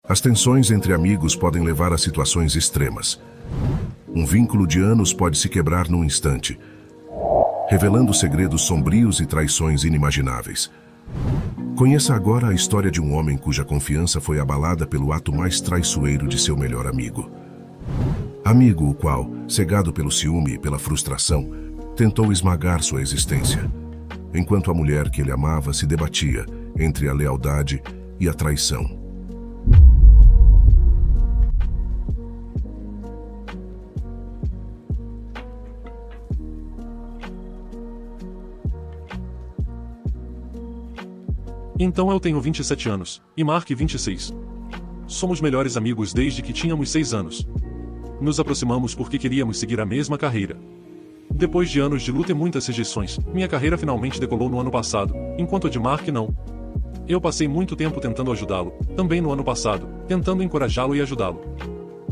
As tensões entre amigos podem levar a situações extremas. Um vínculo de anos pode se quebrar num instante, revelando segredos sombrios e traições inimagináveis. Conheça agora a história de um homem cuja confiança foi abalada pelo ato mais traiçoeiro de seu melhor amigo. Amigo o qual, cegado pelo ciúme e pela frustração, tentou esmagar sua existência, enquanto a mulher que ele amava se debatia entre a lealdade e a traição. Então eu tenho 27 anos, e Mark 26. Somos melhores amigos desde que tínhamos 6 anos. Nos aproximamos porque queríamos seguir a mesma carreira. Depois de anos de luta e muitas rejeições, minha carreira finalmente decolou no ano passado, enquanto a de Mark não. Eu passei muito tempo tentando ajudá-lo, também no ano passado, tentando encorajá-lo e ajudá-lo.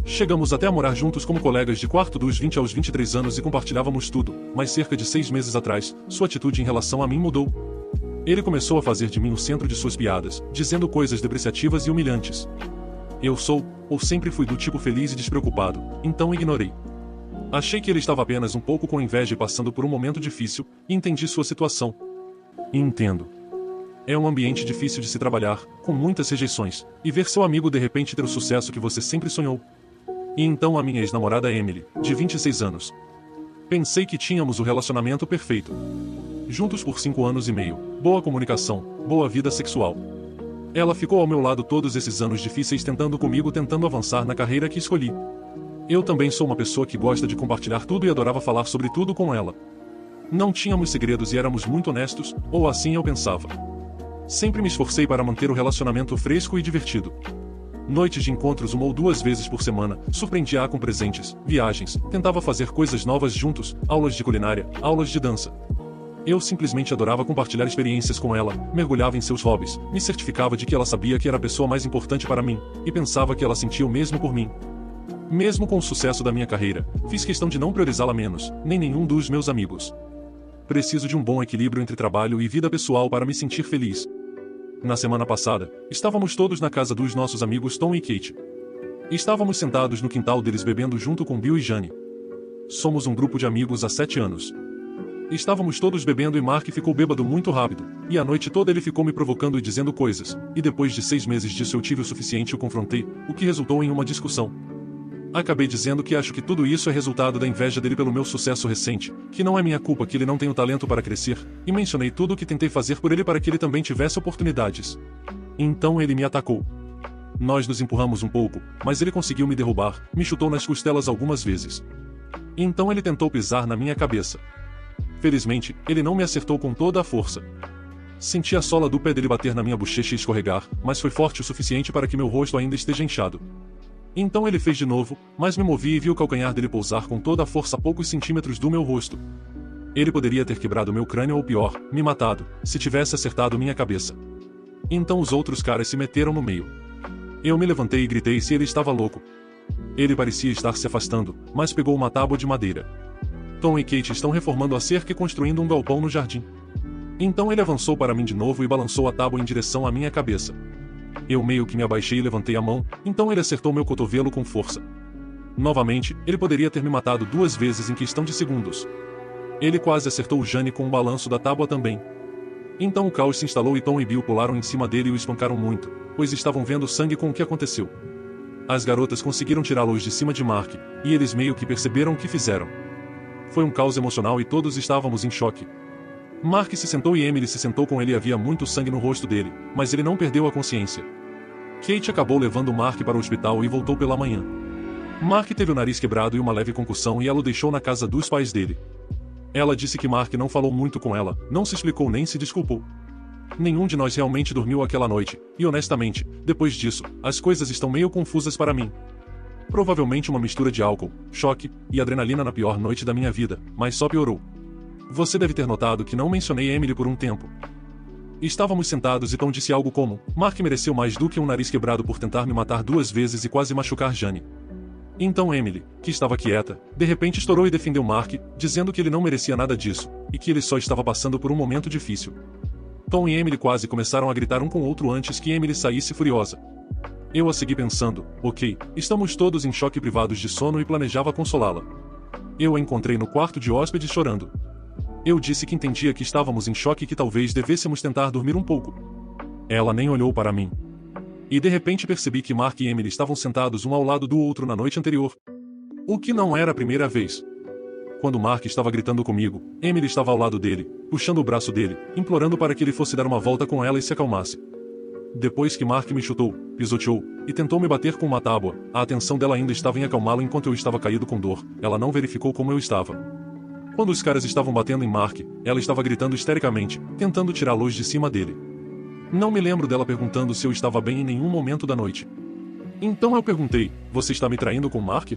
Chegamos até a morar juntos como colegas de quarto dos 20 aos 23 anos e compartilhávamos tudo, mas cerca de 6 meses atrás, sua atitude em relação a mim mudou. Ele começou a fazer de mim o centro de suas piadas, dizendo coisas depreciativas e humilhantes. Eu sou, ou sempre fui do tipo feliz e despreocupado, então ignorei. Achei que ele estava apenas um pouco com inveja e passando por um momento difícil, e entendi sua situação. E entendo. É um ambiente difícil de se trabalhar, com muitas rejeições, e ver seu amigo de repente ter o sucesso que você sempre sonhou. E então a minha ex-namorada Emily, de 26 anos. Pensei que tínhamos o relacionamento perfeito. Juntos por 5 anos e meio, boa comunicação, boa vida sexual. Ela ficou ao meu lado todos esses anos difíceis tentando comigo, tentando avançar na carreira que escolhi. Eu também sou uma pessoa que gosta de compartilhar tudo e adorava falar sobre tudo com ela. Não tínhamos segredos e éramos muito honestos, ou assim eu pensava. Sempre me esforcei para manter o relacionamento fresco e divertido. Noites de encontros 1 ou 2 vezes por semana, surpreendia-a com presentes, viagens, tentava fazer coisas novas juntos, aulas de culinária, aulas de dança. Eu simplesmente adorava compartilhar experiências com ela, mergulhava em seus hobbies, me certificava de que ela sabia que era a pessoa mais importante para mim, e pensava que ela sentia o mesmo por mim. Mesmo com o sucesso da minha carreira, fiz questão de não priorizá-la menos, nem nenhum dos meus amigos. Preciso de um bom equilíbrio entre trabalho e vida pessoal para me sentir feliz. Na semana passada, estávamos todos na casa dos nossos amigos Tom e Kate. Estávamos sentados no quintal deles bebendo junto com Bill e Jane. Somos um grupo de amigos há 7 anos. Estávamos todos bebendo e Mark ficou bêbado muito rápido, e a noite toda ele ficou me provocando e dizendo coisas, e depois de 6 meses disso eu tive o suficiente e o confrontei, o que resultou em uma discussão. Acabei dizendo que acho que tudo isso é resultado da inveja dele pelo meu sucesso recente, que não é minha culpa que ele não tem o talento para crescer, e mencionei tudo o que tentei fazer por ele para que ele também tivesse oportunidades. Então ele me atacou. Nós nos empurramos um pouco, mas ele conseguiu me derrubar, me chutou nas costelas algumas vezes. Então ele tentou pisar na minha cabeça. Felizmente, ele não me acertou com toda a força. Senti a sola do pé dele bater na minha bochecha e escorregar, mas foi forte o suficiente para que meu rosto ainda esteja inchado. Então ele fez de novo, mas me movi e vi o calcanhar dele pousar com toda a força a poucos centímetros do meu rosto. Ele poderia ter quebrado meu crânio ou pior, me matado, se tivesse acertado minha cabeça. Então os outros caras se meteram no meio. Eu me levantei e gritei se ele estava louco. Ele parecia estar se afastando, mas pegou uma tábua de madeira. Tom e Kate estão reformando a cerca e construindo um galpão no jardim. Então ele avançou para mim de novo e balançou a tábua em direção à minha cabeça. Eu meio que me abaixei e levantei a mão, então ele acertou meu cotovelo com força. Novamente, ele poderia ter me matado 2 vezes em questão de segundos. Ele quase acertou Jane com o balanço da tábua também. Então o caos se instalou e Tom e Bill pularam em cima dele e o espancaram muito, pois estavam vendo sangue com o que aconteceu. As garotas conseguiram tirá-los de cima de Mark, e eles meio que perceberam o que fizeram. Foi um caos emocional e todos estávamos em choque. Mark se sentou e Emily se sentou com ele e havia muito sangue no rosto dele, mas ele não perdeu a consciência. Kate acabou levando Mark para o hospital e voltou pela manhã. Mark teve o nariz quebrado e uma leve concussão e ela o deixou na casa dos pais dele. Ela disse que Mark não falou muito com ela, não se explicou nem se desculpou. Nenhum de nós realmente dormiu aquela noite, e honestamente, depois disso, as coisas estão meio confusas para mim. Provavelmente uma mistura de álcool, choque e adrenalina na pior noite da minha vida, mas só piorou. Você deve ter notado que não mencionei Emily por um tempo. Estávamos sentados e Tom disse algo como: Mark mereceu mais do que um nariz quebrado por tentar me matar 2 vezes e quase machucar Jane. Então Emily, que estava quieta, de repente estourou e defendeu Mark, dizendo que ele não merecia nada disso, e que ele só estava passando por um momento difícil. Tom e Emily quase começaram a gritar um com o outro antes que Emily saísse furiosa. Eu a segui pensando, ok, estamos todos em choque privados de sono e planejava consolá-la. Eu a encontrei no quarto de hóspedes chorando. Eu disse que entendia que estávamos em choque e que talvez devêssemos tentar dormir um pouco. Ela nem olhou para mim. E de repente percebi que Mark e Emily estavam sentados um ao lado do outro na noite anterior. O que não era a primeira vez. Quando Mark estava gritando comigo, Emily estava ao lado dele, puxando o braço dele, implorando para que ele fosse dar uma volta com ela e se acalmasse. Depois que Mark me chutou, pisoteou, e tentou me bater com uma tábua, a atenção dela ainda estava em acalmá-lo enquanto eu estava caído com dor, ela não verificou como eu estava. Quando os caras estavam batendo em Mark, ela estava gritando histericamente, tentando tirá-los de cima dele. Não me lembro dela perguntando se eu estava bem em nenhum momento da noite. Então eu perguntei, você está me traindo com Mark?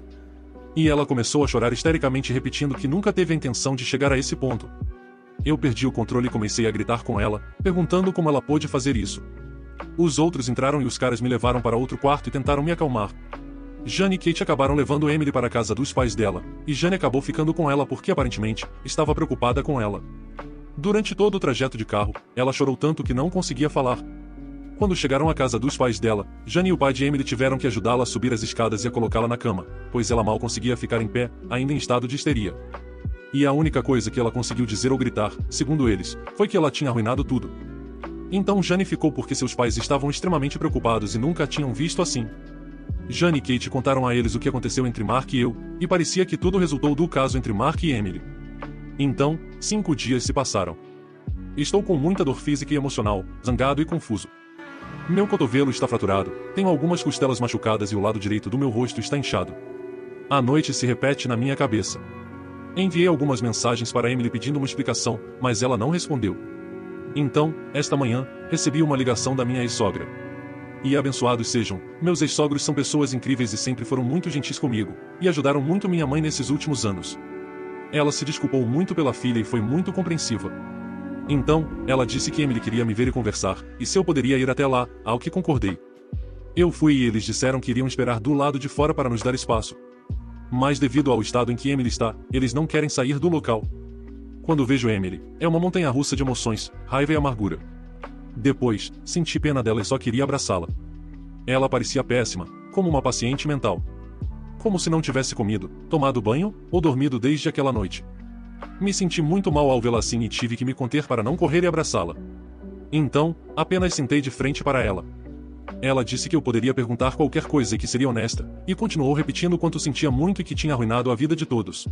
E ela começou a chorar histericamente repetindo que nunca teve a intenção de chegar a esse ponto. Eu perdi o controle e comecei a gritar com ela, perguntando como ela pôde fazer isso. Os outros entraram e os caras me levaram para outro quarto e tentaram me acalmar. Jane e Kate acabaram levando Emily para a casa dos pais dela, e Jane acabou ficando com ela porque aparentemente estava preocupada com ela. Durante todo o trajeto de carro, ela chorou tanto que não conseguia falar. Quando chegaram à casa dos pais dela, Jane e o pai de Emily tiveram que ajudá-la a subir as escadas e a colocá-la na cama, pois ela mal conseguia ficar em pé, ainda em estado de histeria. E a única coisa que ela conseguiu dizer ou gritar, segundo eles, foi que ela tinha arruinado tudo. Então Jane ficou porque seus pais estavam extremamente preocupados e nunca a tinham visto assim. Jane e Kate contaram a eles o que aconteceu entre Mark e eu, e parecia que tudo resultou do caso entre Mark e Emily. Então, 5 dias se passaram. Estou com muita dor física e emocional, zangado e confuso. Meu cotovelo está fraturado, tenho algumas costelas machucadas e o lado direito do meu rosto está inchado. A noite se repete na minha cabeça. Enviei algumas mensagens para Emily pedindo uma explicação, mas ela não respondeu. Então, esta manhã, recebi uma ligação da minha ex-sogra. E abençoados sejam, meus ex-sogros são pessoas incríveis e sempre foram muito gentis comigo, e ajudaram muito minha mãe nesses últimos anos. Ela se desculpou muito pela filha e foi muito compreensiva. Então, ela disse que Emily queria me ver e conversar, e se eu poderia ir até lá, ao que concordei. Eu fui e eles disseram que iriam esperar do lado de fora para nos dar espaço. Mas devido ao estado em que Emily está, eles não querem sair do local. Quando vejo Emily, é uma montanha-russa de emoções, raiva e amargura. Depois, senti pena dela e só queria abraçá-la. Ela parecia péssima, como uma paciente mental. Como se não tivesse comido, tomado banho, ou dormido desde aquela noite. Me senti muito mal ao vê-la assim e tive que me conter para não correr e abraçá-la. Então, apenas sentei de frente para ela. Ela disse que eu poderia perguntar qualquer coisa e que seria honesta, e continuou repetindo quanto sentia muito e que tinha arruinado a vida de todos.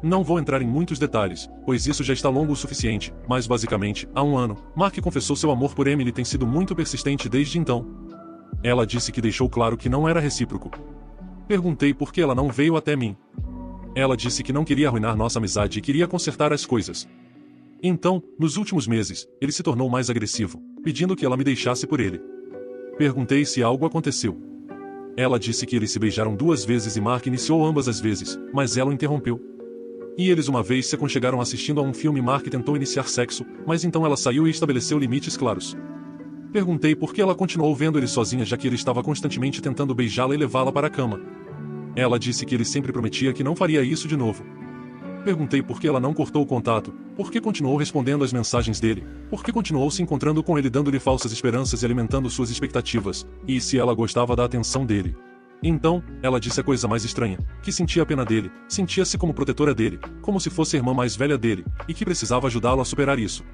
Não vou entrar em muitos detalhes, pois isso já está longo o suficiente, mas basicamente, há 1 ano, Mark confessou seu amor por Emily e tem sido muito persistente desde então. Ela disse que deixou claro que não era recíproco. Perguntei por que ela não veio até mim. Ela disse que não queria arruinar nossa amizade e queria consertar as coisas. Então, nos últimos meses, ele se tornou mais agressivo, pedindo que ela me deixasse por ele. Perguntei se algo aconteceu. Ela disse que eles se beijaram 2 vezes e Mark iniciou ambas as vezes, mas ela o interrompeu. E eles uma vez se aconchegaram assistindo a um filme e Mark tentou iniciar sexo, mas então ela saiu e estabeleceu limites claros. Perguntei por que ela continuou vendo ele sozinha já que ele estava constantemente tentando beijá-la e levá-la para a cama. Ela disse que ele sempre prometia que não faria isso de novo. Perguntei por que ela não cortou o contato, por que continuou respondendo às mensagens dele, por que continuou se encontrando com ele dando-lhe falsas esperanças e alimentando suas expectativas, e se ela gostava da atenção dele. Então, ela disse a coisa mais estranha, que sentia pena dele, sentia-se como protetora dele, como se fosse a irmã mais velha dele, e que precisava ajudá-lo a superar isso.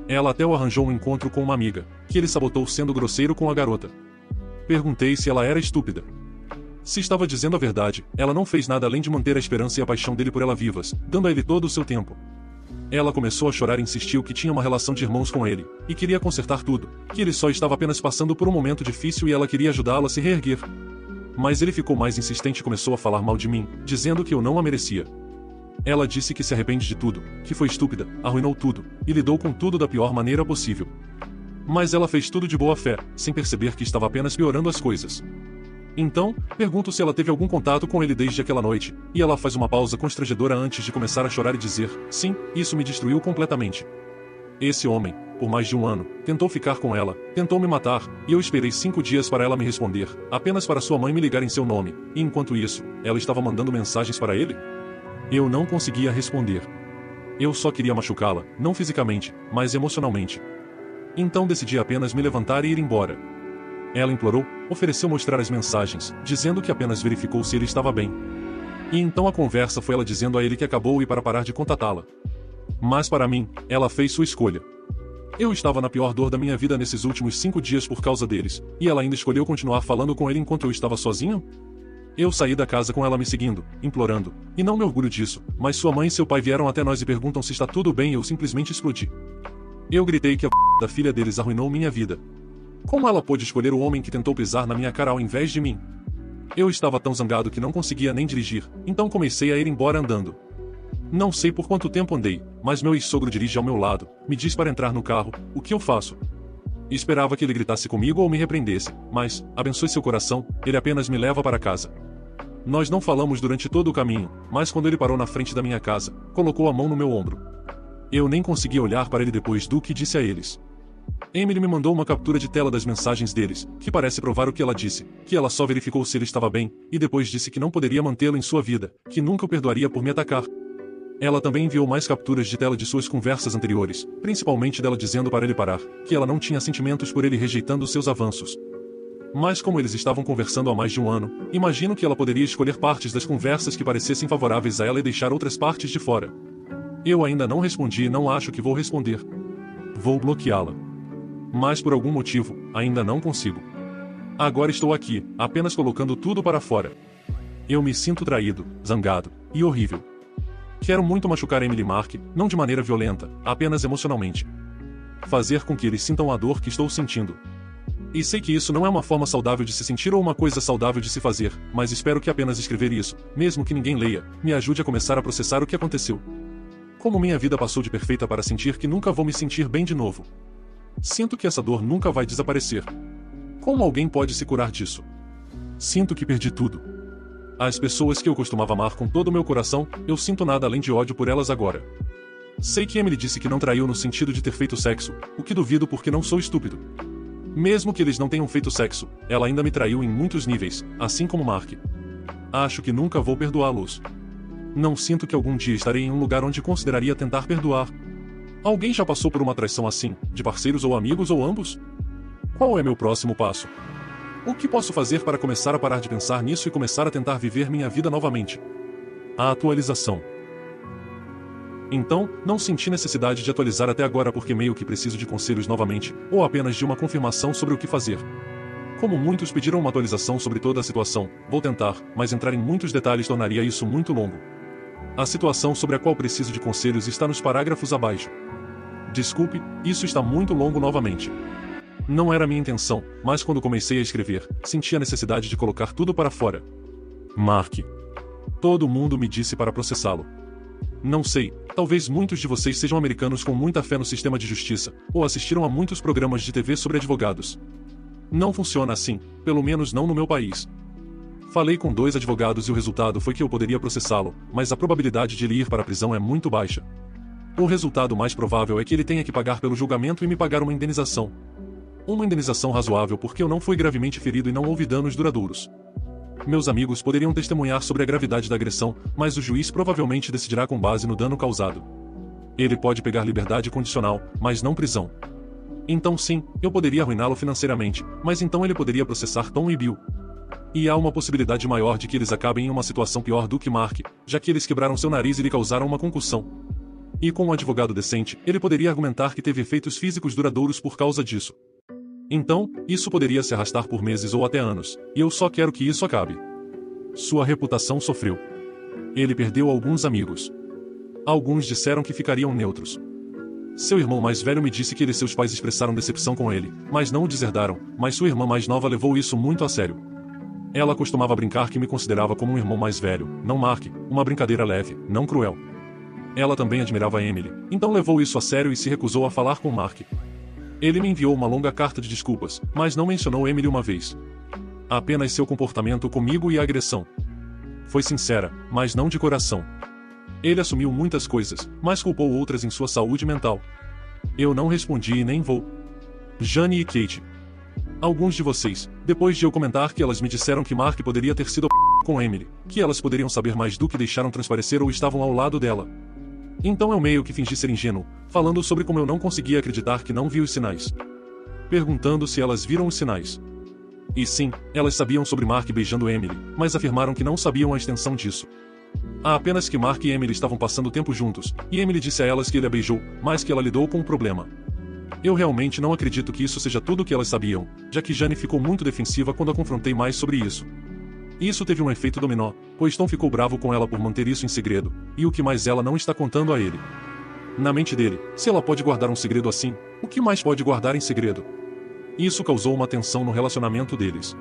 Ela até o arranjou um encontro com uma amiga, que ele sabotou sendo grosseiro com a garota. Perguntei se ela era estúpida. Se estava dizendo a verdade, ela não fez nada além de manter a esperança e a paixão dele por ela vivas, dando a ele todo o seu tempo. Ela começou a chorar e insistiu que tinha uma relação de irmãos com ele, e queria consertar tudo, que ele só estava apenas passando por um momento difícil e ela queria ajudá-la a se reerguer. Mas ele ficou mais insistente e começou a falar mal de mim, dizendo que eu não a merecia. Ela disse que se arrepende de tudo, que foi estúpida, arruinou tudo, e lidou com tudo da pior maneira possível. Mas ela fez tudo de boa fé, sem perceber que estava apenas piorando as coisas. Então, pergunto se ela teve algum contato com ele desde aquela noite, e ela faz uma pausa constrangedora antes de começar a chorar e dizer, sim, isso me destruiu completamente. Esse homem, por mais de 1 ano, tentou ficar com ela, tentou me matar, e eu esperei 5 dias para ela me responder, apenas para sua mãe me ligar em seu nome, e enquanto isso, ela estava mandando mensagens para ele? Eu não conseguia responder. Eu só queria machucá-la, não fisicamente, mas emocionalmente. Então decidi apenas me levantar e ir embora. Ela implorou, ofereceu mostrar as mensagens, dizendo que apenas verificou se ele estava bem. E então a conversa foi ela dizendo a ele que acabou e para parar de contatá-la. Mas para mim, ela fez sua escolha. Eu estava na pior dor da minha vida nesses últimos 5 dias por causa deles, e ela ainda escolheu continuar falando com ele enquanto eu estava sozinho? Eu saí da casa com ela me seguindo, implorando, e não me orgulho disso, mas sua mãe e seu pai vieram até nós e perguntam se está tudo bem e eu simplesmente explodi. Eu gritei que a da filha deles arruinou minha vida. Como ela pôde escolher o homem que tentou pisar na minha cara ao invés de mim? Eu estava tão zangado que não conseguia nem dirigir, então comecei a ir embora andando. Não sei por quanto tempo andei, mas meu ex-sogro dirige ao meu lado, me diz para entrar no carro, o que eu faço? Esperava que ele gritasse comigo ou me repreendesse, mas, abençoe seu coração, ele apenas me leva para casa. Nós não falamos durante todo o caminho, mas quando ele parou na frente da minha casa, colocou a mão no meu ombro. Eu nem consegui olhar para ele depois do que disse a eles. Emily me mandou uma captura de tela das mensagens deles, que parece provar o que ela disse, que ela só verificou se ele estava bem, e depois disse que não poderia mantê-lo em sua vida, que nunca o perdoaria por me atacar. Ela também enviou mais capturas de tela de suas conversas anteriores, principalmente dela dizendo para ele parar, que ela não tinha sentimentos por ele rejeitando seus avanços. Mas como eles estavam conversando há mais de um ano, imagino que ela poderia escolher partes das conversas que parecessem favoráveis a ela e deixar outras partes de fora. Eu ainda não respondi e não acho que vou responder. Vou bloqueá-la. Mas por algum motivo, ainda não consigo. Agora estou aqui, apenas colocando tudo para fora. Eu me sinto traído, zangado e horrível. Quero muito machucar Emily e Mark, não de maneira violenta, apenas emocionalmente. Fazer com que eles sintam a dor que estou sentindo. E sei que isso não é uma forma saudável de se sentir ou uma coisa saudável de se fazer, mas espero que apenas escrever isso, mesmo que ninguém leia, me ajude a começar a processar o que aconteceu. Como minha vida passou de perfeita para sentir que nunca vou me sentir bem de novo. Sinto que essa dor nunca vai desaparecer. Como alguém pode se curar disso? Sinto que perdi tudo. As pessoas que eu costumava amar com todo o meu coração, eu sinto nada além de ódio por elas agora. Sei que Emily disse que não traiu no sentido de ter feito sexo, o que duvido porque não sou estúpido. Mesmo que eles não tenham feito sexo, ela ainda me traiu em muitos níveis, assim como Mark. Acho que nunca vou perdoá-los. Não sinto que algum dia estarei em um lugar onde consideraria tentar perdoar. Alguém já passou por uma traição assim, de parceiros ou amigos ou ambos? Qual é meu próximo passo? O que posso fazer para começar a parar de pensar nisso e começar a tentar viver minha vida novamente? A atualização. Então, não senti necessidade de atualizar até agora porque meio que preciso de conselhos novamente, ou apenas de uma confirmação sobre o que fazer. Como muitos pediram uma atualização sobre toda a situação, vou tentar, mas entrar em muitos detalhes tornaria isso muito longo. A situação sobre a qual preciso de conselhos está nos parágrafos abaixo. Desculpe, isso está muito longo novamente. Não era minha intenção, mas quando comecei a escrever, senti a necessidade de colocar tudo para fora. Mark. Todo mundo me disse para processá-lo. Não sei, talvez muitos de vocês sejam americanos com muita fé no sistema de justiça, ou assistiram a muitos programas de TV sobre advogados. Não funciona assim, pelo menos não no meu país. Falei com 2 advogados e o resultado foi que eu poderia processá-lo, mas a probabilidade de ele ir para a prisão é muito baixa. O resultado mais provável é que ele tenha que pagar pelo julgamento e me pagar uma indenização. Uma indenização razoável porque eu não fui gravemente ferido e não houve danos duradouros. Meus amigos poderiam testemunhar sobre a gravidade da agressão, mas o juiz provavelmente decidirá com base no dano causado. Ele pode pegar liberdade condicional, mas não prisão. Então sim, eu poderia arruiná-lo financeiramente, mas então ele poderia processar Tom e Bill. E há uma possibilidade maior de que eles acabem em uma situação pior do que Mark, já que eles quebraram seu nariz e lhe causaram uma concussão. E com um advogado decente, ele poderia argumentar que teve efeitos físicos duradouros por causa disso. Então, isso poderia se arrastar por meses ou até anos, e eu só quero que isso acabe. Sua reputação sofreu. Ele perdeu alguns amigos. Alguns disseram que ficariam neutros. Seu irmão mais velho me disse que ele e seus pais expressaram decepção com ele, mas não o deserdaram, mas sua irmã mais nova levou isso muito a sério. Ela costumava brincar que me considerava como um irmão mais velho, não Mark, uma brincadeira leve, não cruel. Ela também admirava Emily, então levou isso a sério e se recusou a falar com Mark. Ele me enviou uma longa carta de desculpas, mas não mencionou Emily uma vez. Apenas seu comportamento comigo e a agressão. Foi sincera, mas não de coração. Ele assumiu muitas coisas, mas culpou outras em sua saúde mental. Eu não respondi e nem vou. Jane e Kate. Alguns de vocês, depois de eu comentar que elas me disseram que Mark poderia ter sido com Emily, que elas poderiam saber mais do que deixaram transparecer ou estavam ao lado dela. Então eu meio que fingi ser ingênuo, falando sobre como eu não conseguia acreditar que não vi os sinais. Perguntando se elas viram os sinais. E sim, elas sabiam sobre Mark beijando Emily, mas afirmaram que não sabiam a extensão disso. Há apenas que Mark e Emily estavam passando tempo juntos, e Emily disse a elas que ele a beijou, mas que ela lidou com o problema. Eu realmente não acredito que isso seja tudo o que elas sabiam, já que Jane ficou muito defensiva quando a confrontei mais sobre isso. Isso teve um efeito dominó, pois Tom ficou bravo com ela por manter isso em segredo, e o que mais ela não está contando a ele. Na mente dele, se ela pode guardar um segredo assim, o que mais pode guardar em segredo? Isso causou uma tensão no relacionamento deles.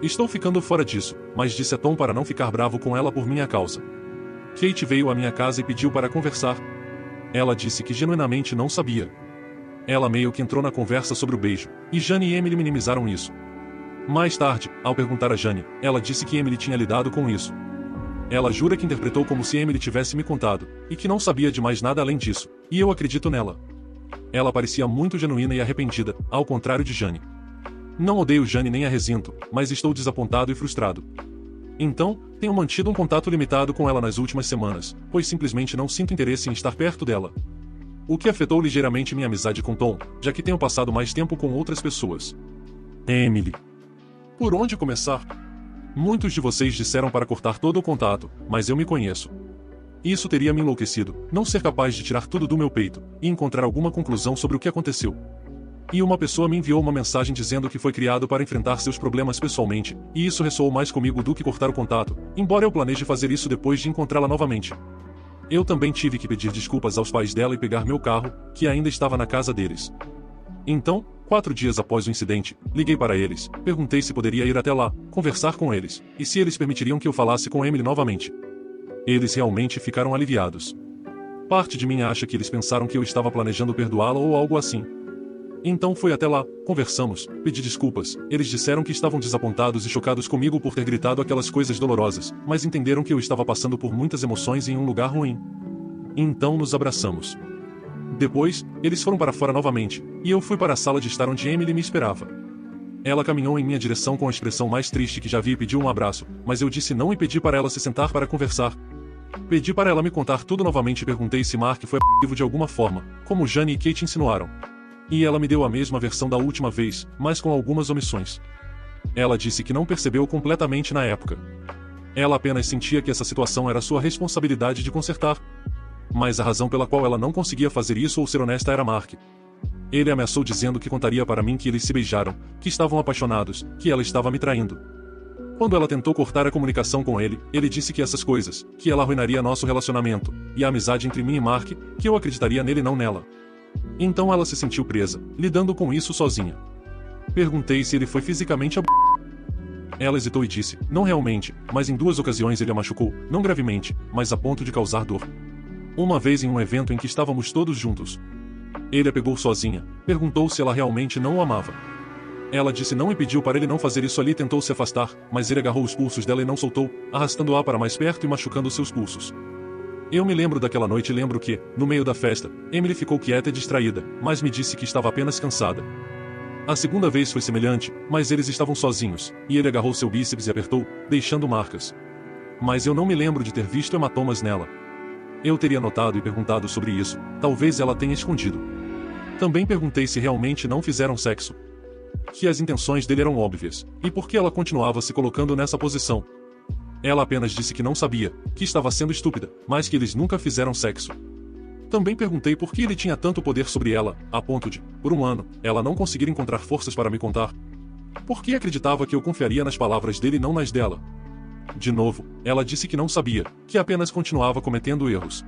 Estou ficando fora disso, mas disse a Tom para não ficar bravo com ela por minha causa. Kate veio à minha casa e pediu para conversar. Ela disse que genuinamente não sabia. Ela meio que entrou na conversa sobre o beijo, e Jane e Emily minimizaram isso. Mais tarde, ao perguntar a Jane, ela disse que Emily tinha lidado com isso. Ela jura que interpretou como se Emily tivesse me contado, e que não sabia de mais nada além disso, e eu acredito nela. Ela parecia muito genuína e arrependida, ao contrário de Jane. Não odeio Jane nem a resinto, mas estou desapontado e frustrado. Então, tenho mantido um contato limitado com ela nas últimas semanas, pois simplesmente não sinto interesse em estar perto dela. O que afetou ligeiramente minha amizade com Tom, já que tenho passado mais tempo com outras pessoas. Emily. Por onde começar? Muitos de vocês disseram para cortar todo o contato, mas eu me conheço. Isso teria me enlouquecido, não ser capaz de tirar tudo do meu peito, e encontrar alguma conclusão sobre o que aconteceu. E uma pessoa me enviou uma mensagem dizendo que foi criado para enfrentar seus problemas pessoalmente, e isso ressoou mais comigo do que cortar o contato, embora eu planeje fazer isso depois de encontrá-la novamente. Eu também tive que pedir desculpas aos pais dela e pegar meu carro, que ainda estava na casa deles. Então, 4 dias após o incidente, liguei para eles, perguntei se poderia ir até lá, conversar com eles, e se eles permitiriam que eu falasse com Emily novamente. Eles realmente ficaram aliviados. Parte de mim acha que eles pensaram que eu estava planejando perdoá-la ou algo assim. Então fui até lá, conversamos, pedi desculpas, eles disseram que estavam desapontados e chocados comigo por ter gritado aquelas coisas dolorosas, mas entenderam que eu estava passando por muitas emoções em um lugar ruim. Então nos abraçamos. Depois, eles foram para fora novamente, e eu fui para a sala de estar onde Emily me esperava. Ela caminhou em minha direção com a expressão mais triste que já vi e pediu um abraço, mas eu disse não e pedi para ela se sentar para conversar. Pedi para ela me contar tudo novamente e perguntei se Mark foi abusivo de alguma forma, como Jane e Kate insinuaram. E ela me deu a mesma versão da última vez, mas com algumas omissões. Ela disse que não percebeu completamente na época. Ela apenas sentia que essa situação era sua responsabilidade de consertar. Mas a razão pela qual ela não conseguia fazer isso ou ser honesta era Mark. Ele ameaçou dizendo que contaria para mim que eles se beijaram, que estavam apaixonados, que ela estava me traindo. Quando ela tentou cortar a comunicação com ele, ele disse que essas coisas, que ela arruinaria nosso relacionamento, e a amizade entre mim e Mark, que eu acreditaria nele e não nela. Então ela se sentiu presa, lidando com isso sozinha. Perguntei se ele foi fisicamente Ela hesitou e disse, não realmente, mas em 2 ocasiões ele a machucou, não gravemente, mas a ponto de causar dor. Uma vez em um evento em que estávamos todos juntos. Ele a pegou sozinha, perguntou se ela realmente não o amava. Ela disse não e pediu para ele não fazer isso ali e tentou se afastar, mas ele agarrou os pulsos dela e não soltou, arrastando-a para mais perto e machucando seus pulsos. Eu me lembro daquela noite e lembro que, no meio da festa, Emily ficou quieta e distraída, mas me disse que estava apenas cansada. A segunda vez foi semelhante, mas eles estavam sozinhos, e ele agarrou seu bíceps e apertou, deixando marcas. Mas eu não me lembro de ter visto hematomas nela. Eu teria notado e perguntado sobre isso, talvez ela tenha escondido. Também perguntei se realmente não fizeram sexo. Que as intenções dele eram óbvias, e por que ela continuava se colocando nessa posição. Ela apenas disse que não sabia, que estava sendo estúpida, mas que eles nunca fizeram sexo. Também perguntei por que ele tinha tanto poder sobre ela, a ponto de, por um ano, ela não conseguir encontrar forças para me contar. Por que acreditava que eu confiaria nas palavras dele e não nas dela? De novo, ela disse que não sabia, que apenas continuava cometendo erros.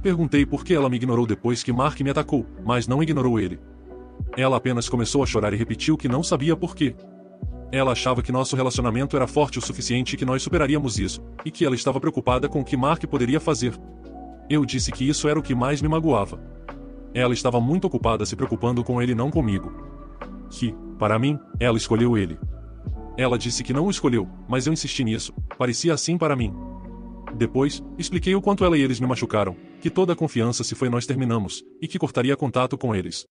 Perguntei por que ela me ignorou depois que Mark me atacou, mas não ignorou ele. Ela apenas começou a chorar e repetiu que não sabia por quê. Ela achava que nosso relacionamento era forte o suficiente e que nós superaríamos isso, e que ela estava preocupada com o que Mark poderia fazer. Eu disse que isso era o que mais me magoava. Ela estava muito ocupada se preocupando com ele e não comigo. Que, para mim, ela escolheu ele. Ela disse que não o escolheu, mas eu insisti nisso, parecia assim para mim. Depois, expliquei o quanto ela e eles me machucaram, que toda a confiança se foi nós terminamos, e que cortaria contato com eles.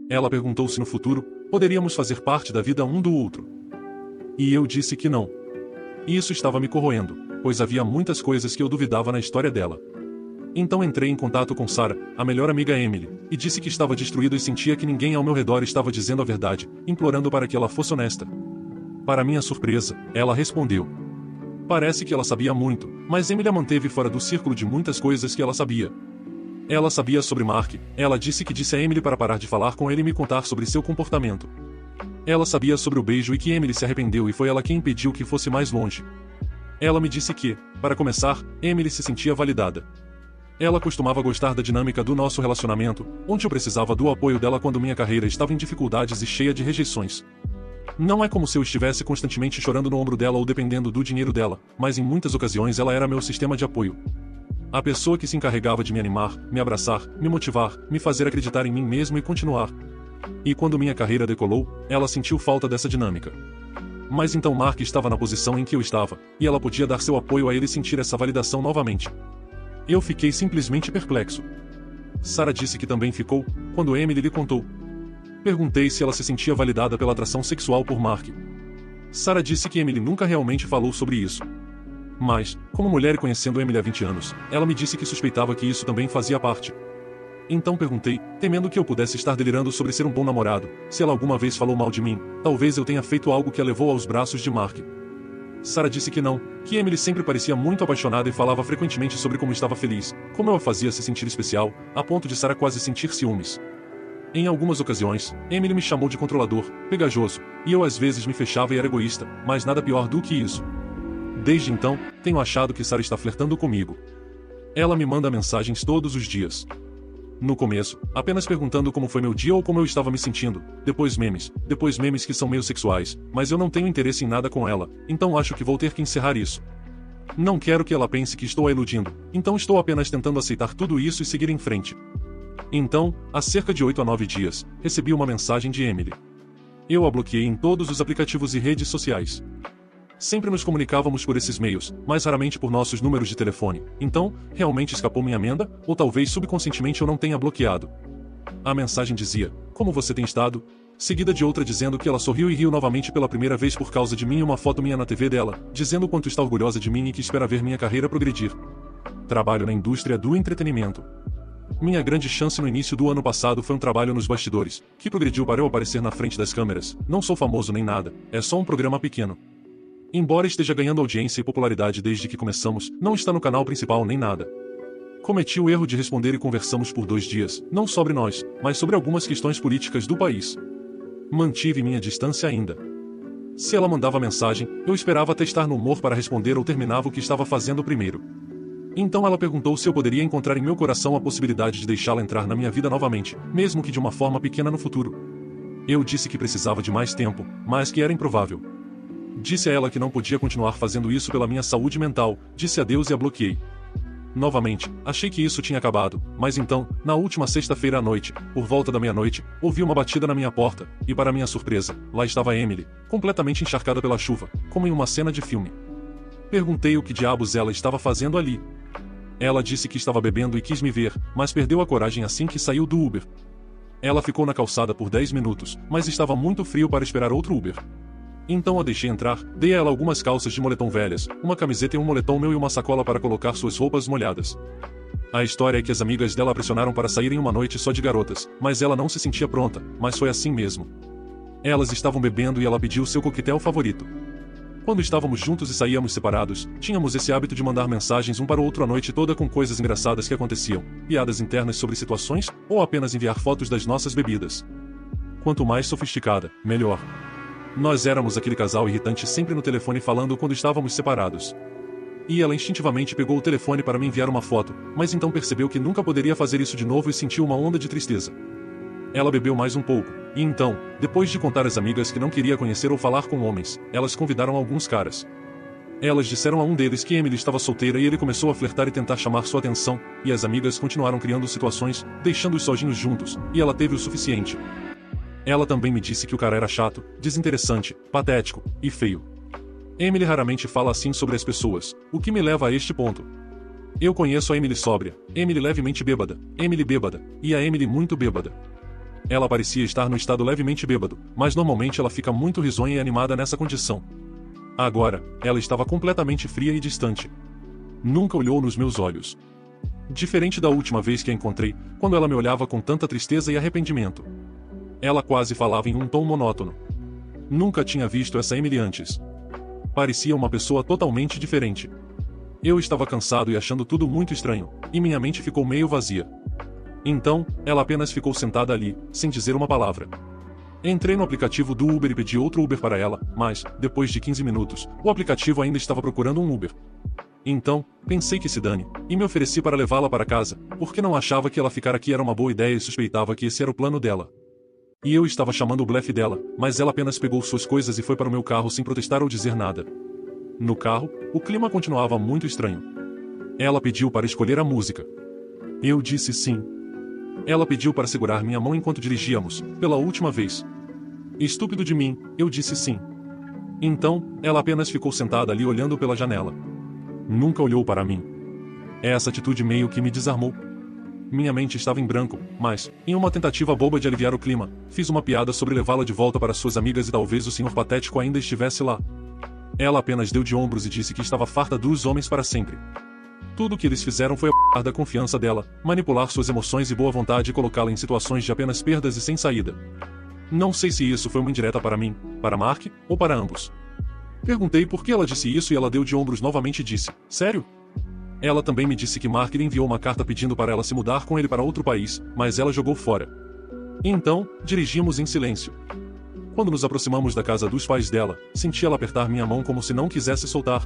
Ela perguntou se no futuro, poderíamos fazer parte da vida um do outro. E eu disse que não. E isso estava me corroendo, pois havia muitas coisas que eu duvidava na história dela. Então entrei em contato com Sarah, a melhor amiga Emily, e disse que estava destruído e sentia que ninguém ao meu redor estava dizendo a verdade, implorando para que ela fosse honesta. Para minha surpresa, ela respondeu. Parece que ela sabia muito, mas Emily a manteve fora do círculo de muitas coisas que ela sabia. Ela sabia sobre Mark, ela disse que disse a Emily para parar de falar com ele e me contar sobre seu comportamento. Ela sabia sobre o beijo e que Emily se arrependeu e foi ela quem impediu que fosse mais longe. Ela me disse que, para começar, Emily se sentia validada. Ela costumava gostar da dinâmica do nosso relacionamento, onde eu precisava do apoio dela quando minha carreira estava em dificuldades e cheia de rejeições. Não é como se eu estivesse constantemente chorando no ombro dela ou dependendo do dinheiro dela, mas em muitas ocasiões ela era meu sistema de apoio. A pessoa que se encarregava de me animar, me abraçar, me motivar, me fazer acreditar em mim mesmo e continuar. E quando minha carreira decolou, ela sentiu falta dessa dinâmica. Mas então Mark estava na posição em que eu estava, e ela podia dar seu apoio a ele e sentir essa validação novamente. Eu fiquei simplesmente perplexo. Sarah disse que também ficou, quando Emily lhe contou. Perguntei se ela se sentia validada pela atração sexual por Mark. Sarah disse que Emily nunca realmente falou sobre isso. Mas, como mulher e conhecendo Emily há 20 anos, ela me disse que suspeitava que isso também fazia parte. Então perguntei, temendo que eu pudesse estar delirando sobre ser um bom namorado, se ela alguma vez falou mal de mim, talvez eu tenha feito algo que a levou aos braços de Mark. Sarah disse que não, que Emily sempre parecia muito apaixonada e falava frequentemente sobre como estava feliz, como eu a fazia se sentir especial, a ponto de Sarah quase sentir ciúmes. Em algumas ocasiões, Emily me chamou de controlador, pegajoso, e eu às vezes me fechava e era egoísta, mas nada pior do que isso. Desde então, tenho achado que Sarah está flertando comigo. Ela me manda mensagens todos os dias. No começo, apenas perguntando como foi meu dia ou como eu estava me sentindo, depois memes que são meio sexuais, mas eu não tenho interesse em nada com ela, então acho que vou ter que encerrar isso. Não quero que ela pense que estou a iludindo, então estou apenas tentando aceitar tudo isso e seguir em frente. Então, há cerca de 8 a 9 dias, recebi uma mensagem de Emily. Eu a bloqueei em todos os aplicativos e redes sociais. Sempre nos comunicávamos por esses meios, mas raramente por nossos números de telefone, então, realmente escapou minha emenda, ou talvez subconscientemente eu não tenha bloqueado. A mensagem dizia, como você tem estado? Seguida de outra dizendo que ela sorriu e riu novamente pela primeira vez por causa de mim e uma foto minha na TV dela, dizendo o quanto está orgulhosa de mim e que espera ver minha carreira progredir. Trabalho na indústria do entretenimento. Minha grande chance no início do ano passado foi um trabalho nos bastidores, que progrediu para eu aparecer na frente das câmeras. Não sou famoso nem nada, é só um programa pequeno. Embora esteja ganhando audiência e popularidade desde que começamos, não está no canal principal nem nada. Cometi o erro de responder e conversamos por 2 dias, não sobre nós, mas sobre algumas questões políticas do país. Mantive minha distância ainda. Se ela mandava mensagem, eu esperava até estar no humor para responder ou terminava o que estava fazendo primeiro. Então ela perguntou se eu poderia encontrar em meu coração a possibilidade de deixá-la entrar na minha vida novamente, mesmo que de uma forma pequena no futuro. Eu disse que precisava de mais tempo, mas que era improvável. Disse a ela que não podia continuar fazendo isso pela minha saúde mental, disse adeus e a bloqueei. Novamente, achei que isso tinha acabado, mas então, na última sexta-feira à noite, por volta da meia-noite, ouvi uma batida na minha porta, e para minha surpresa, lá estava Emily, completamente encharcada pela chuva, como em uma cena de filme. Perguntei o que diabos ela estava fazendo ali. Ela disse que estava bebendo e quis me ver, mas perdeu a coragem assim que saiu do Uber. Ela ficou na calçada por 10 minutos, mas estava muito frio para esperar outro Uber. Então a deixei entrar, dei a ela algumas calças de moletom velhas, uma camiseta e um moletom meu e uma sacola para colocar suas roupas molhadas. A história é que as amigas dela a pressionaram para saírem uma noite só de garotas, mas ela não se sentia pronta, mas foi assim mesmo. Elas estavam bebendo e ela pediu seu coquetel favorito. Quando estávamos juntos e saíamos separados, tínhamos esse hábito de mandar mensagens um para o outro a noite toda com coisas engraçadas que aconteciam, piadas internas sobre situações, ou apenas enviar fotos das nossas bebidas. Quanto mais sofisticada, melhor. Nós éramos aquele casal irritante sempre no telefone falando quando estávamos separados. E ela instintivamente pegou o telefone para me enviar uma foto, mas então percebeu que nunca poderia fazer isso de novo e sentiu uma onda de tristeza. Ela bebeu mais um pouco, e então, depois de contar às amigas que não queria conhecer ou falar com homens, elas convidaram alguns caras. Elas disseram a um deles que Emily estava solteira e ele começou a flertar e tentar chamar sua atenção, e as amigas continuaram criando situações, deixando-os sozinhos juntos, e ela teve o suficiente. Ela também me disse que o cara era chato, desinteressante, patético e feio. Emily raramente fala assim sobre as pessoas, o que me leva a este ponto. Eu conheço a Emily sóbria, Emily levemente bêbada, Emily bêbada, e a Emily muito bêbada. Ela parecia estar no estado levemente bêbado, mas normalmente ela fica muito risonha e animada nessa condição. Agora, ela estava completamente fria e distante. Nunca olhou nos meus olhos. Diferente da última vez que a encontrei, quando ela me olhava com tanta tristeza e arrependimento. Ela quase falava em um tom monótono. Nunca tinha visto essa Emily antes. Parecia uma pessoa totalmente diferente. Eu estava cansado e achando tudo muito estranho, e minha mente ficou meio vazia. Então, ela apenas ficou sentada ali, sem dizer uma palavra. Entrei no aplicativo do Uber e pedi outro Uber para ela, mas, depois de 15 minutos, o aplicativo ainda estava procurando um Uber. Então, pensei que se dane, e me ofereci para levá-la para casa, porque não achava que ela ficar aqui era uma boa ideia e suspeitava que esse era o plano dela. E eu estava chamando o blefe dela, mas ela apenas pegou suas coisas e foi para o meu carro sem protestar ou dizer nada. No carro, o clima continuava muito estranho. Ela pediu para escolher a música. Eu disse sim. Ela pediu para segurar minha mão enquanto dirigíamos, pela última vez. Estúpido de mim, eu disse sim. Então, ela apenas ficou sentada ali olhando pela janela. Nunca olhou para mim. Essa atitude meio que me desarmou. Minha mente estava em branco, mas, em uma tentativa boba de aliviar o clima, fiz uma piada sobre levá-la de volta para suas amigas e talvez o senhor patético ainda estivesse lá. Ela apenas deu de ombros e disse que estava farta dos homens para sempre. Tudo o que eles fizeram foi abusar da confiança dela, manipular suas emoções e boa vontade e colocá-la em situações de apenas perdas e sem saída. Não sei se isso foi uma indireta para mim, para Mark, ou para ambos. Perguntei por que ela disse isso e ela deu de ombros novamente e disse, sério? Ela também me disse que Mark lhe enviou uma carta pedindo para ela se mudar com ele para outro país, mas ela jogou fora. Então, dirigimos em silêncio. Quando nos aproximamos da casa dos pais dela, senti ela apertar minha mão como se não quisesse soltar.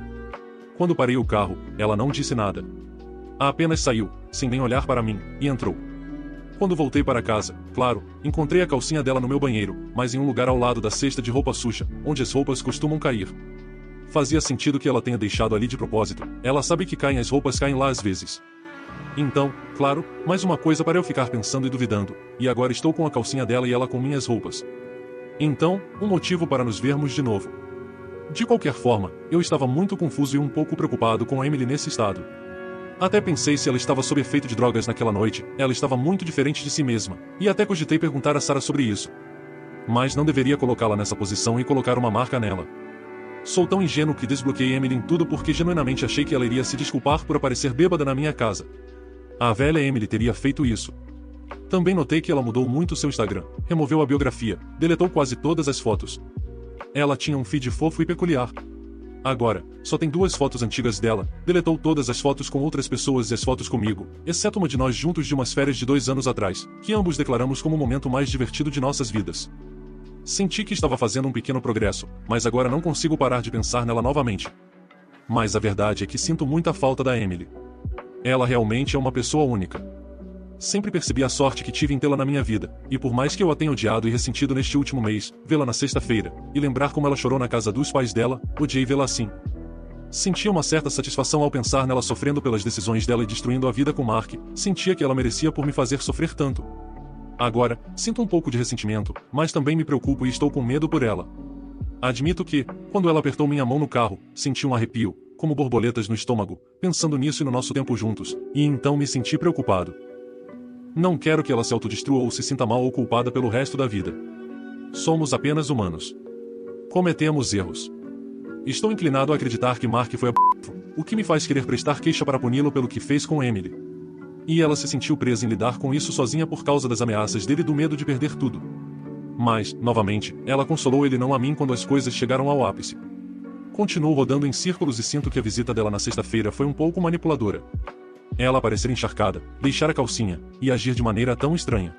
Quando parei o carro, ela não disse nada. Apenas saiu, sem nem olhar para mim, e entrou. Quando voltei para casa, claro, encontrei a calcinha dela no meu banheiro, mas em um lugar ao lado da cesta de roupa suja, onde as roupas costumam cair. Fazia sentido que ela tenha deixado ali de propósito, ela sabe que as roupas caem lá às vezes. Então, claro, mais uma coisa para eu ficar pensando e duvidando, e agora estou com a calcinha dela e ela com minhas roupas. Então, um motivo para nos vermos de novo. De qualquer forma, eu estava muito confuso e um pouco preocupado com a Emily nesse estado. Até pensei se ela estava sob efeito de drogas naquela noite, ela estava muito diferente de si mesma, e até cogitei perguntar a Sarah sobre isso. Mas não deveria colocá-la nessa posição e colocar uma marca nela. Sou tão ingênuo que desbloqueei Emily em tudo porque genuinamente achei que ela iria se desculpar por aparecer bêbada na minha casa. A velha Emily teria feito isso. Também notei que ela mudou muito seu Instagram, removeu a biografia, deletou quase todas as fotos. Ela tinha um feed fofo e peculiar. Agora, só tem 2 fotos antigas dela, deletou todas as fotos com outras pessoas e as fotos comigo, exceto uma de nós juntos de umas férias de 2 anos atrás, que ambos declaramos como o momento mais divertido de nossas vidas. Senti que estava fazendo um pequeno progresso, mas agora não consigo parar de pensar nela novamente. Mas a verdade é que sinto muita falta da Emily. Ela realmente é uma pessoa única. Sempre percebi a sorte que tive em tê-la na minha vida, e por mais que eu a tenha odiado e ressentido neste último mês, vê-la na sexta-feira, e lembrar como ela chorou na casa dos pais dela, odiei vê-la assim. Sentia uma certa satisfação ao pensar nela sofrendo pelas decisões dela e destruindo a vida com Mark, sentia que ela merecia por me fazer sofrer tanto. Agora, sinto um pouco de ressentimento, mas também me preocupo e estou com medo por ela. Admito que, quando ela apertou minha mão no carro, senti um arrepio, como borboletas no estômago, pensando nisso e no nosso tempo juntos, e então me senti preocupado. Não quero que ela se autodestrua ou se sinta mal ou culpada pelo resto da vida. Somos apenas humanos. Cometemos erros. Estou inclinado a acreditar que Mark foi o que me faz querer prestar queixa para puni-lo pelo que fez com Emily. E ela se sentiu presa em lidar com isso sozinha por causa das ameaças dele e do medo de perder tudo. Mas, novamente, ela consolou ele não a mim quando as coisas chegaram ao ápice. Continuo rodando em círculos e sinto que a visita dela na sexta-feira foi um pouco manipuladora. Ela parecer encharcada, deixar a calcinha, e agir de maneira tão estranha.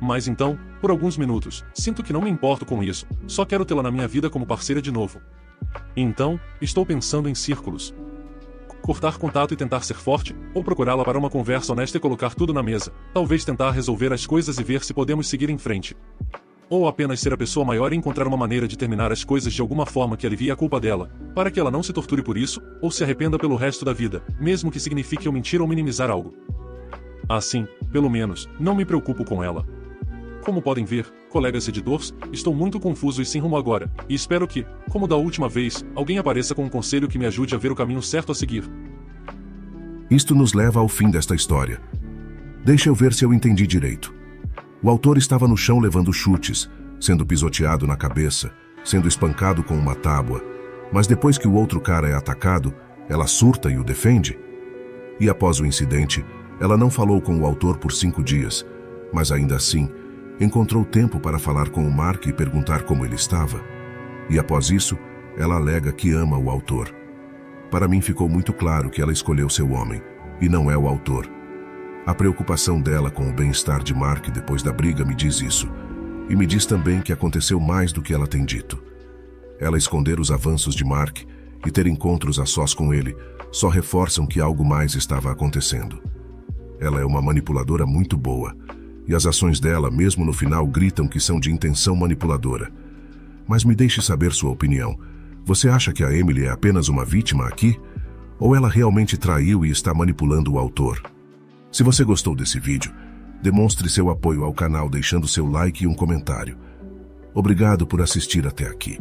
Mas então, por alguns minutos, sinto que não me importo com isso, só quero tê-la na minha vida como parceira de novo. Então, estou pensando em círculos. Cortar contato e tentar ser forte, ou procurá-la para uma conversa honesta e colocar tudo na mesa, talvez tentar resolver as coisas e ver se podemos seguir em frente. Ou apenas ser a pessoa maior e encontrar uma maneira de terminar as coisas de alguma forma que alivie a culpa dela, para que ela não se torture por isso, ou se arrependa pelo resto da vida, mesmo que signifique eu mentir ou minimizar algo. Assim, pelo menos, não me preocupo com ela. Como podem ver, colegas editores, estou muito confuso e sem rumo agora, e espero que, como da última vez, alguém apareça com um conselho que me ajude a ver o caminho certo a seguir. Isto nos leva ao fim desta história. Deixa eu ver se eu entendi direito. O autor estava no chão levando chutes, sendo pisoteado na cabeça, sendo espancado com uma tábua, mas depois que o outro cara é atacado, ela surta e o defende? E após o incidente, ela não falou com o autor por 5 dias, mas ainda assim, encontrou tempo para falar com o Mark e perguntar como ele estava. e após isso, ela alega que ama o autor. Para mim ficou muito claro que ela escolheu seu homem, e não é o autor. A preocupação dela com o bem-estar de Mark depois da briga me diz isso, e me diz também que aconteceu mais do que ela tem dito. Ela esconder os avanços de Mark e ter encontros a sós com ele só reforçam que algo mais estava acontecendo. Ela é uma manipuladora muito boa, e as ações dela, mesmo no final, gritam que são de intenção manipuladora. Mas me deixe saber sua opinião. Você acha que a Emily é apenas uma vítima aqui? Ou ela realmente traiu e está manipulando o autor? Se você gostou desse vídeo, demonstre seu apoio ao canal deixando seu like e um comentário. Obrigado por assistir até aqui.